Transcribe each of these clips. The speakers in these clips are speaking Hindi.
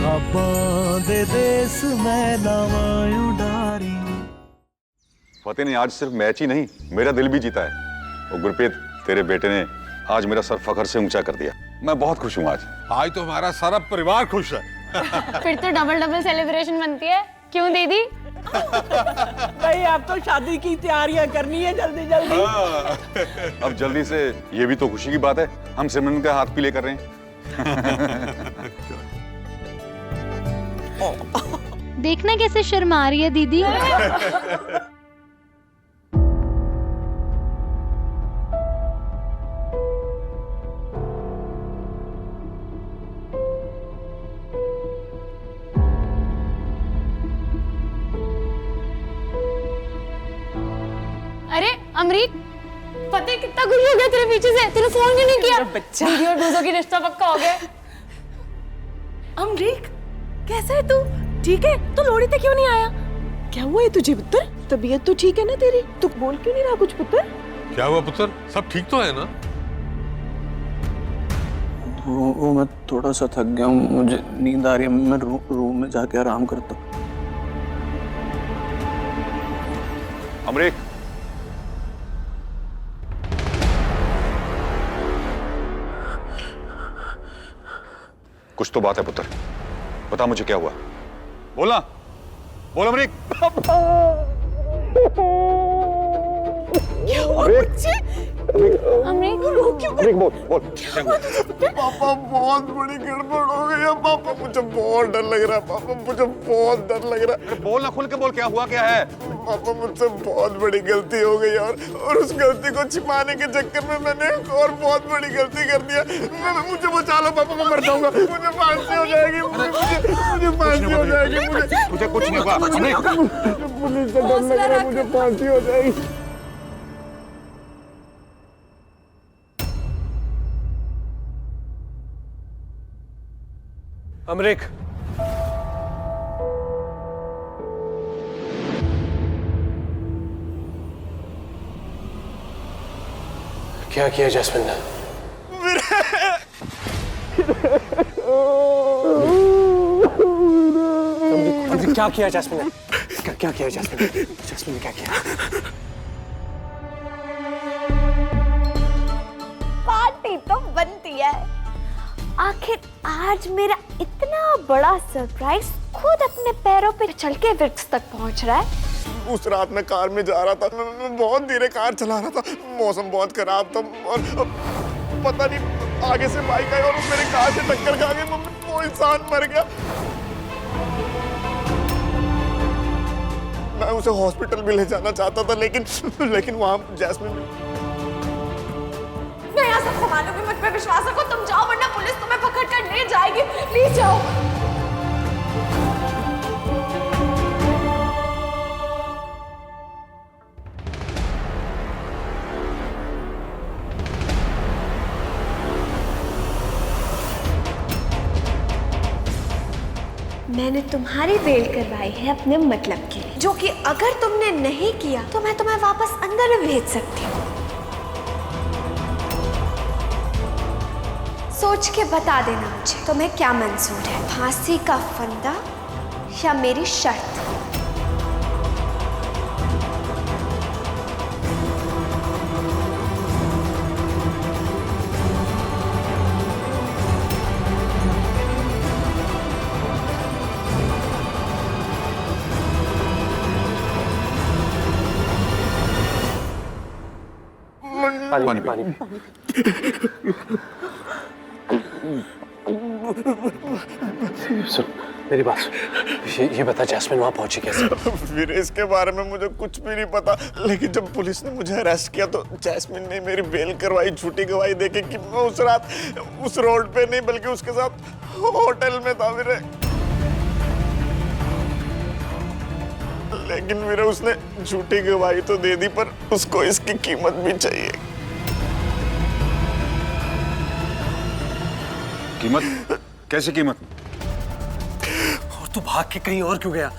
खाबां दे देस मैं लावां उडारी। फतेह ने आज सिर्फ मैच ही नहीं, मेरा दिल भी जीता है। और गुरप्रीत, तेरे बेटे ने आज मेरा सर फखर से ऊंचा कर दिया। मैं बहुत खुश हूँ आज। आज तो हमारा सारा परिवार खुश है। फिर तो डबल डबल सेलिब्रेशन बनती है, क्यों दीदी? भाई आप तो शादी की तैयारियां करनी है जल्दी जल्दी। अब जल्दी से, ये भी तो खुशी की बात है, हम सिमरन का हाथ पीले कर रहे हैं। देखना कैसे शर्मा रही है दीदी। अरे अमरीक, फतेह कितना खुश हो गया तेरे पीछे से। तूने फोन क्यों नहीं किया? बच्चा। दीदी और डूजो की रिश्ता पक्का हो गया। अमरीक कैसा है तू? ठीक है? तो लोहड़ी तक क्यों नहीं आया? क्या हुआ है तुझे पुत्र? तबीयत तो ठीक है ना तेरी? तू बोल क्यों नहीं रहा कुछ पुत्र? क्या हुआ पुत्र, सब ठीक तो है ना? वो मैं थोड़ा सा थक गया हूँ, मुझे नींद आ रही है। मैं रूम में जाके आराम करता हूँ। अमरीक, कुछ तो बात है पुत्र, बता मुझे क्या हुआ। बोलना, बोल अमरीक। अमरीक रो क्यों? अमरीक बोल बोल। पापा बहुत बड़ी गड़बड़ हो गई है पापा, मुझे बहुत डर लग रहा है पापा, मुझे बहुत डर लग रहा है। बोल ना, खुल के बोल, क्या हुआ, क्या है? पापा मुझसे बहुत बड़ी गलती हो गई और उस गलती को छिपाने के चक्कर में मैंने एक और बहुत बड़ी गलती कर दिया। मुझे बचा लो पापा, मैं मर जाऊंगा, मुझे फांसी हो जाएगी, मुझे फांसी हो जाएगी, मुझे कुछ नहीं होगा। पुलिस से डर लग रहा है, मुझे फांसी हो जाएगी। अमरीक, क्या किया जैस्मिन ने? क्या किया जैस्मिन ने? क्या किया जैस्मिन ने? जैस्मिन ने क्या किया? पार्टी तो बनती है। आखिर आज मेरा इतना बड़ा सरप्राइज खुद अपने पैरों पे चल के वृक्ष तक पहुंच रहा है। उस रात मैं कार में जा रहा था, मैं बहुत धीरे कार चला रहा था, मौसम बहुत खराब था और पता नहीं आगे से बाइक आई और मेरे कार से टक्कर खा गई। वो इंसान मर गया। मैं उसे हॉस्पिटल भी ले जाना चाहता था, लेकिन वहां जैस्मिन। मैं यहाँ सब संभालूंगी, मुझ पे विश्वास रखो। तुम जाओ वरना पुलिस तुम्हें पकड़ कर ले जाएगी। प्लीज जाओ। मैंने तुम्हारी बेल करवाई है अपने मतलब के लिए, जो कि अगर तुमने नहीं किया तो मैं तुम्हें वापस अंदर में भेज सकती हूँ। सोच के बता देना मुझे तुम्हें क्या मंजूर है, फांसी का फंदा या मेरी शर्त। पानी पानी। सुन मेरी बात, ये बता जैस्मिन वहां पहुंची कैसे? फिर इसके बारे में मुझे कुछ भी नहीं पता, लेकिन जब पुलिस ने मुझे अरेस्ट किया तो जैस्मिन ने मेरी बेल करवाई, झूठी गवाही देके कि मैं उस रात उस रोड पे नहीं बल्कि उसके साथ होटल में था। लेकिन मेरे उसने झूठी गवाही तो दे दी, पर उसको इसकी कीमत भी चाहिए। कीमत? कैसी कीमत? और तू भाग के कहीं और क्यों गया?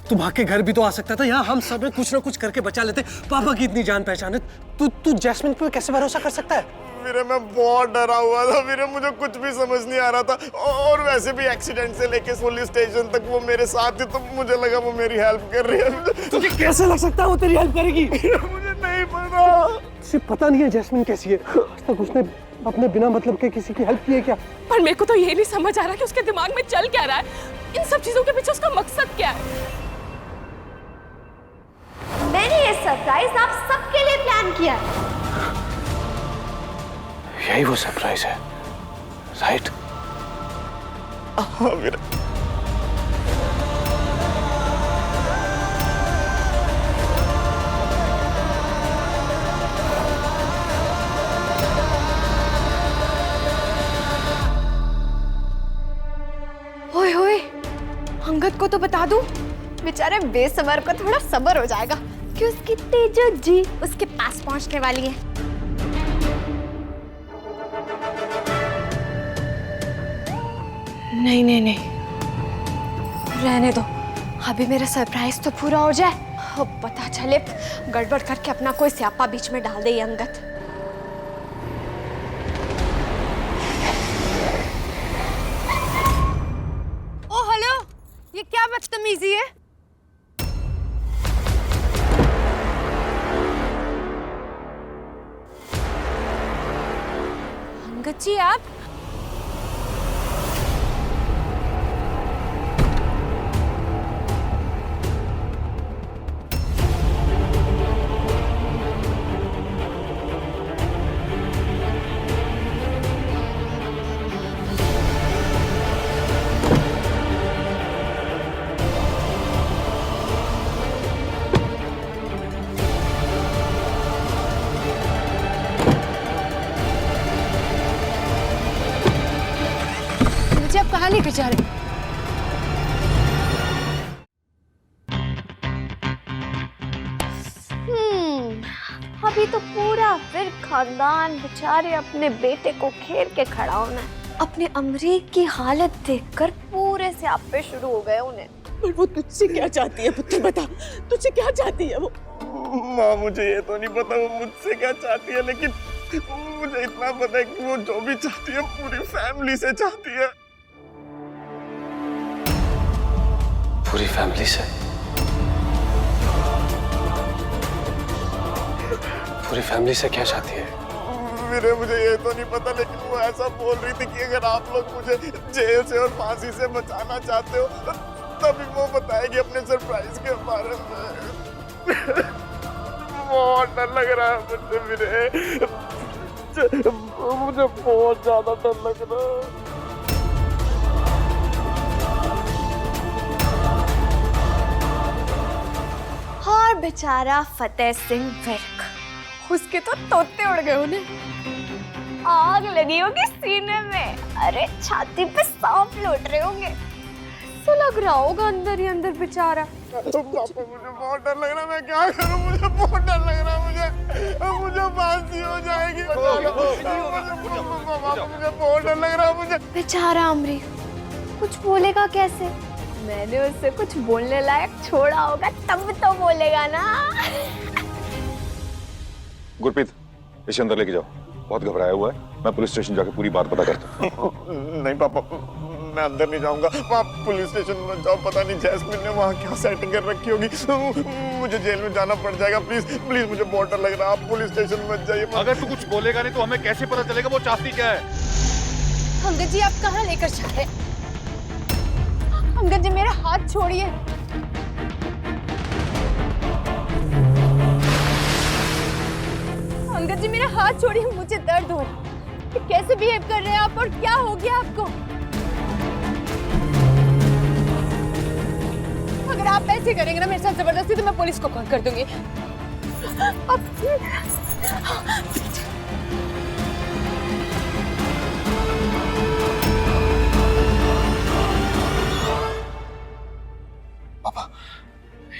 तू भाग के घर भी तो आ सकता था। यहाँ हम सब कुछ ना कुछ करके बचा लेते। पापा की इतनी जान पहचान है, तू जैस्मिन पे कैसे भरोसा कर सकता है? वीरे मैं बहुत डरा हुआ था वीरे, मुझे कुछ भी समझ नहीं आ रहा था। और वैसे भी एक्सीडेंट से लेके पुलिस स्टेशन तक वो मेरे साथ थी, तो मुझे लगा वो मेरी हेल्प कर रही है। तुझे कैसे लग सकता है वो तेरी हेल्प करेगी? मुझे नहीं पता। तुझे पता नहीं है जैस्मिन कैसी है? आज तक उसने अपने बिना मतलब के किसी की हेल्प की है क्या? पर मेरे को तो ये नहीं समझ आ रहा कि उसके दिमाग में चल क्या रहा है, इन सब चीजों के पीछे उसका मकसद क्या है। मैंने ये सरप्राइज आप सबके लिए प्लान किया है। यही वो सरप्राइज है, राइट? हाँ वीरे। ओए होए, अंगद को तो बता दूं, बेचारे बेसबर को थोड़ा सब्र हो जाएगा कि उसकी तेजो जी उसके पास पहुंचने वाली है। नहीं नहीं नहीं, रहने दो, अभी मेरा सरप्राइज तो पूरा हो जाए, अब पता चले गड़बड़ करके अपना कोई स्यापा बीच में डाल दे ये अंगद। ओ हेलो, ये क्या बदतमीजी है? अंगद जी आप? आप कहाँ लेके जा रहे? अभी तो पूरा फिर खानदान बेचारे अपने बेटे को घेर के खड़ा होना है। अपने अमरीक की हालत देखकर पूरे से आप पे शुरू हो गए उन्हें। पर वो तुझसे क्या चाहती है पुत्र, बता तुझसे क्या चाहती है वो? माँ मुझे ये तो नहीं पता वो मुझसे क्या चाहती है, लेकिन मुझे इतना पता है कि वो जो भी चाहती है पूरी फैमिली से चाहती है। पूरी फैमिली से? पूरी फैमिली से क्या चाहती है? मेरे मुझे ये तो नहीं पता, लेकिन वो ऐसा बोल रही थी कि अगर आप लोग मुझे जेल से और फांसी से बचाना चाहते हो तभी वो बताएगी अपने सरप्राइज के बारे में। बहुत डर लग रहा है मुझे मेरे, मुझे बहुत ज्यादा डर लग रहा है। और बेचारा फतेह सिंह विर्क, उसके तो तोते उड़ गए उन्हें। आग लगी होगी सीने में, अरे छाती पे सांप लौट रहे होंगे, तो लग रहा होगा अंदर ही अंदर बेचारा। पापा मुझे बहुत डर लग रहा है, मैं क्या करूं? मुझे बहुत डर लग रहा है, मुझे फांसी हो जाएगी। मुझे बहुत डर लग रहा है मुझे। बेचारा अमरीक कुछ बोलेगा कैसे? मैंने उससे कुछ बोलने लायक छोड़ा होगा तब तो बोलेगा ना। गुरप्रीत, इसे अंदर लेके जाओ, बहुत घबराया हुआ है, मैं पुलिस स्टेशन जाके पूरी बात पता करता हूँ। नहीं पापा, मैं अंदर नहीं जाऊंगा, वहाँ पुलिस स्टेशन में जाओ, पता नहीं जैस्मिन ने वहाँ क्या सेटिंग कर रखी होगी, मुझे जेल में जाना पड़ जाएगा। प्लीज प्लीज, मुझे बहुत डर लग रहा है, आप पुलिस स्टेशन मत जाइए। अगर तू कुछ बोलेगा नहीं तो हमें कैसे पता चलेगा वो चाहती क्या है? अंगद जी आप कहाँ लेकर जा रहे? अंगद जी मेरा हाथ छोड़िए। अंगद जी मेरा हाथ छोड़िए, मुझे दर्द हो रहा है। कैसे बिहेव कर रहे हैं आप और क्या हो गया आपको? अगर आप ऐसे करेंगे ना मेरे साथ जबरदस्ती तो मैं पुलिस को कॉल कर दूंगी। पापा,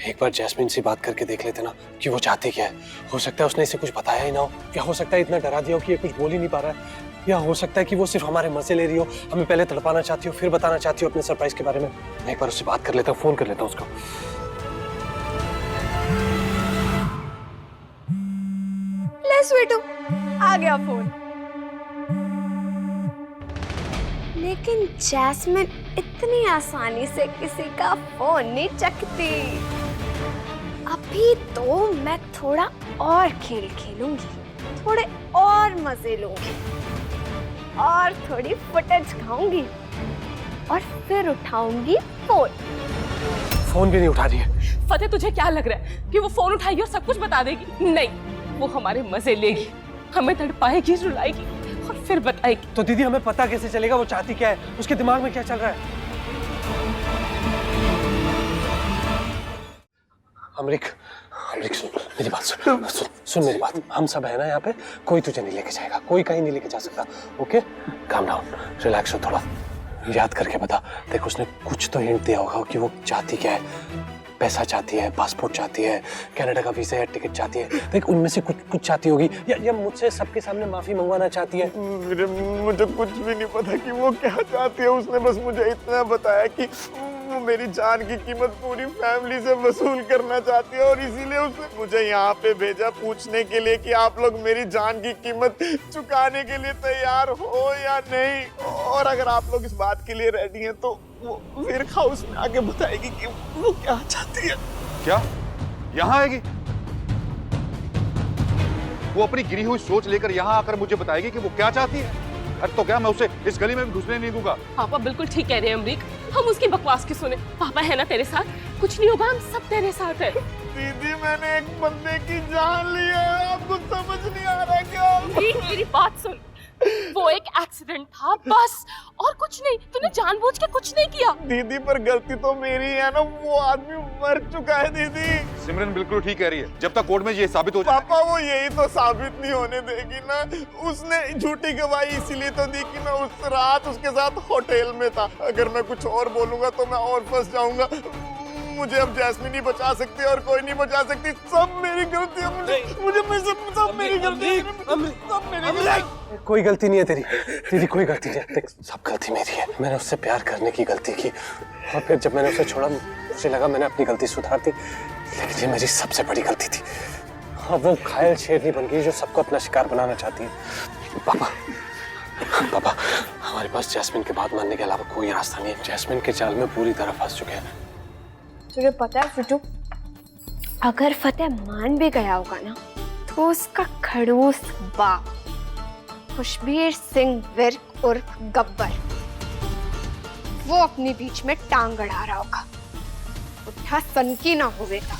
एक बार जैस्मिन से बात करके देख लेते ना कि वो चाहती क्या है। हो सकता है उसने इसे कुछ बताया ही ना हो, या हो सकता है इतना डरा दिया हो कि ये कुछ बोल ही नहीं पा रहा है, या हो सकता है कि वो सिर्फ हमारे मजे ले रही हो, हमें पहले तड़पाना चाहती हो फिर बताना चाहती हो अपने सरप्राइज के बारे में। मैं एक बार उससे बात कर लेता हूँ, फोन कर लेता हूँ उसको। ले स्वीटू, आ गया फोन। लेकिन जैस्मिन इतनी आसानी से किसी का फोन नहीं चकती। अभी तो मैं थोड़ा और खेल खेलूंगी, थोड़े और मजे लूंगी और थोड़ी फुटेज खाऊंगी और फिर उठाऊंगी फोन। फोन भी नहीं उठा रही है। फतेह, तुझे क्या लग रहा है कि वो फोन उठाएगी और सब कुछ बता देगी? नहीं, वो हमारे मजे लेगी, हमें तड़पाएगी, रुलाएगी और फिर बताएगी। तो दीदी हमें पता कैसे चलेगा वो चाहती क्या है, उसके दिमाग में क्या चल रहा है? अमरीक, सुन मेरी बात, सुन मेरी बात। हम सब है ना यहाँ पे, कोई तुझे नहीं लेके जाएगा, कोई कहीं नहीं लेके जा सकता। ओके, काम डाउन, रिलैक्स हो थोड़ा, याद करके बता। देख, उसने कुछ तो हिंट दिया होगा कि वो चाहती क्या है। पैसा चाहती है, पासपोर्ट चाहती है, कनाडा का वीजा या टिकट चाहती है। देख, उनमें से कुछ चाहती होगी, या मुझसे सबके सामने माफी मंगवाना चाहती है। मुझे कुछ भी नहीं पता कि वो क्या चाहती है। उसने बस मुझे इतना बताया कि वो मेरी जान की कीमत पूरी फैमिली से वसूल करना चाहती है और इसीलिए उसने मुझे यहाँ पे भेजा पूछने के लिए कि आप लोग मेरी जान की कीमत चुकाने के लिए तैयार हो या नहीं। और अगर आप लोग इस बात के लिए रेडी हैं तो वो विर्क हाउस में आके बताएगी कि वो क्या चाहती है। क्या यहाँ आएगी? वो अपनी गिरी हुई सोच लेकर यहाँ आकर मुझे बताएगी कि वो क्या चाहती है? अरे तो क्या मैं उसे इस गली में घुसने नहीं दूंगा। पापा बिल्कुल ठीक कह रहे हैं अमरीक, हम उसकी बकवास की सुने। पापा है ना तेरे साथ, कुछ नहीं होगा, हम सब तेरे साथ है। दीदी, मैंने एक बंदे की जान ली है, आपको समझ नहीं आ रहा क्या? मेरी बात सुन, वो एक एक्सीडेंट था बस, और कुछ नहीं। तूने जानबूझ के कुछ नहीं किया। दीदी, पर गलती तो मेरी है ना, वो आदमी मर चुका है। दीदी, सिमरन बिल्कुल ठीक कह रही है। जब तक कोर्ट में ये साबित हो जाए। पापा, वो यही तो साबित नहीं होने देगी ना। उसने झूठी गवाही इसीलिए तो दी कि मैं उस रात उसके साथ होटल में था। अगर मैं कुछ और बोलूंगा तो मैं और फंस जाऊंगा। मुझे अब जैस्मिन नहीं बचा सकती और कोई नहीं बचा सकती। सब मेरी गलती है। मुझे सब मेरी गलती है। सब मेरी गलती है। कोई गलती नहीं है तेरी कोई गलती नहीं है। देख, सब गलती मेरी है। मैंने उससे प्यार करने की गलती की और फिर जब मैंने उसे छोड़ा मुझे लगा मैंने अपनी गलती सुधार दी, लेकिन ये मेरी सबसे बड़ी गलती थी। हाँ, वो घायल शेरनी बन गई जो सबको अपना शिकार बनाना चाहती है। पापा, हमारे पास जैस्मिन के बात मानने के अलावा कोई रास्ता नहीं है। जैस्मिन के जाल में पूरी तरह फंस चुके हैं। तुझे पता है फुटू, अगर फतेह मान भी गया होगा ना तो उसका खड़ूस बाप खुशबीर सिंह विर्क उर्फ गब्बर वो अपने बीच में टांग अड़ा रहा होगा। उठा सनकी ना होगा।